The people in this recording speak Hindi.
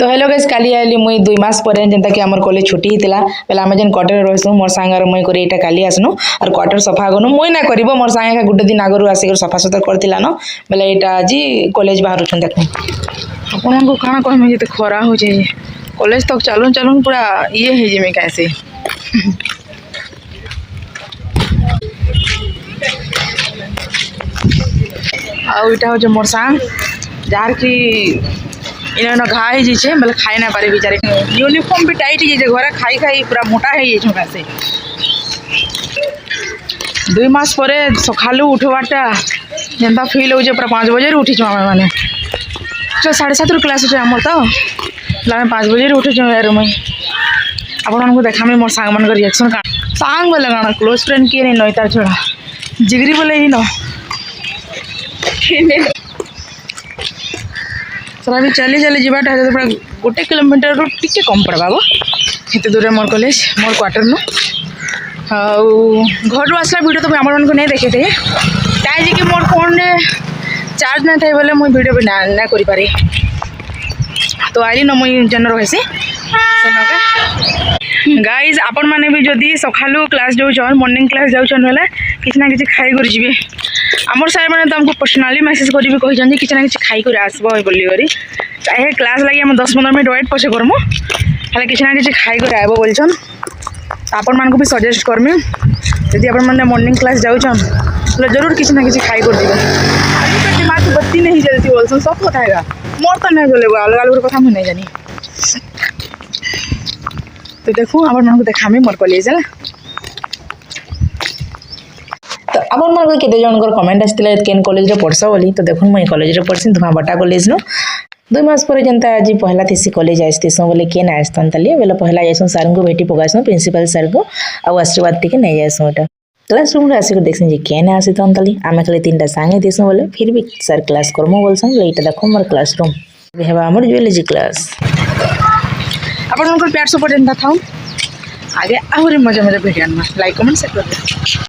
तो हेलो गाइस काली आइली मुई 2 मास पर जेंता कि हमर कॉलेज छुट्टी हितला बेला हम जेन क्वार्टर रहसु मोर सांगर मुई करे एटा काली आसनु और क्वार्टर सफा गनु मुई ना करबो मोर सांगे का गुटे दिन आगरु आसी कर सफा सुतर करतिला न बेला एटा आज कॉलेज बाहर छु देखु आपन को काना कहमे जते खरा हो जे कॉलेज तक चालून चालून पूरा ये हे जे में कैसे आ इटा हो जे मोर सांग जार की इन्हें घा हो जाए मतलब खाई ना पारे बेचारे यूनिफॉर्म भी टाइट हो जाए घर खाई खाई पूरा मोटा हो जाए से 2 मास पर सकालू उठवाटा जेनता फिल हो पूरा 5 बजे उठीचु आम मैंने 7:30 क्लास अच्छे आमर तो 5 बजे उठीचु यार मुई आपको देखा मोर सांग मान रिएक्शन का सांग बोले काना क्लोज फ्रेंड किए नहीं नई तार छड़ा जिगरी बोले ही न सर अभी चली चली जाटा पूरा 1 किलोमीटर रू टी कम पड़वा वो एत दूर मोर कॉलेज मोर क्वार्टर नु घर आसला वीडियो तो आम मन को नहीं देखे थे कहीं कि मोर फोन में चार्ज ना थे बोले मुझे वीडियो भी ना करी पारे तो आइली न मुई जन रही गाइज आपण मैंने भी जदि सकालू क्लास जाऊन मॉर्निंग क्लास जाऊन बोले किसी ना कि खाई कर जी आमर सार मैंने तो हमको पर्सनाली मेसेज करी कहते किसी ना कि खाई कर आसब बोली चाहे क्लास लगे हम 10-15 मिनट वेट पछे करमु हेल्ले किसी ना कि खाई कर आब बोलछन आपण मान को भी सजेस्ट करमी यदि आपण मैंने मॉर्निंग क्लास जाऊन तो जरूर किसी ना कि खाई कर दिबे अभी दिमाग बत्ती नहीं जलती बोलछन सब कथा है मोर तो नहीं जले अलग अलग कथा मुझे नहीं जानी तो देखो आपण मान को देखामी मोर कॉलेज है तो अपन मन को केते जनकर कमेंट आस्तिला केन कॉलेज रे पढ़स बोली तो देखो मुई कॉलेज रे पढ़सी धुआबाटा कॉलेज नो 2 मास पर जनता आज पहला थी कॉलेज आसतीसो बोले केन आसतन तली बोले पहला जाइसो सर को भेटी पकासो प्रिंसिपल सर को आ आशीर्वाद टिके नहीं जाइसो एटा क्लासरूम रे आसी देखसन जे केन आसीतन तली आमे खाली 3टा संगे दिसो बोले फिर भी सर क्लास करमो बोलसन एटा देखो मोर क्लासरूम हेबा हमर जुएलॉजी क्लास अपन प्यार सपोर्ट जनता था आगे आहरी मजा मजा भिडियो लाइक कमेंट शेयर कर